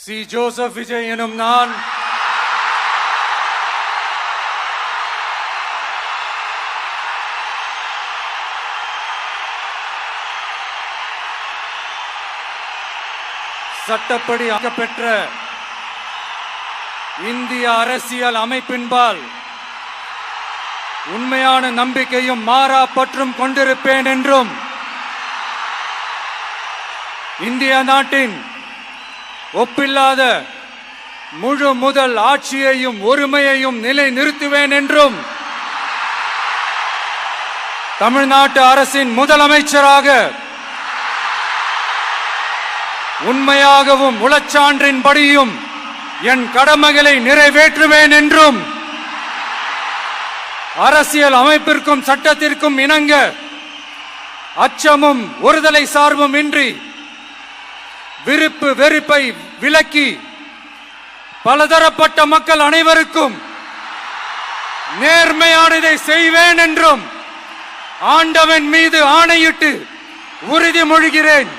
C. Joseph Vijay எனும் நான் சட்டப்படி பெற்ற இந்திய அரசியல் அமைப்பின்பால் உண்மையான நம்பிக்கையும் மாறா பற்றும் கொண்டிருப்பேன் என்றும் இந்திய நாட்டின் ஒப்பில்லாத முழு முதல் ஆட்சியையும் ஒருமையையும் நிலை நிறுத்துவேன் என்றும் தமிழ்நாட்டு அரசின் முதலமைச்சராக உண்மையாகவும் உளச்சான்றின்படியும் என் கடமைகளை நிறைவேற்றுவேன் என்றும் அரசியல் அமைப்பிற்கும் சட்டத்திற்கும் இணங்க அச்சமும் ஒருதலை சார்பும் இன்றி விருப்பு வெறுப்பை விலக்கி பலதரப்பட்ட மக்கள் அனைவருக்கும் நேர்மையானதை செய்வேன் என்றும் ஆண்டவன் மீது ஆணையிட்டு உறுதிமொழிகிறேன்.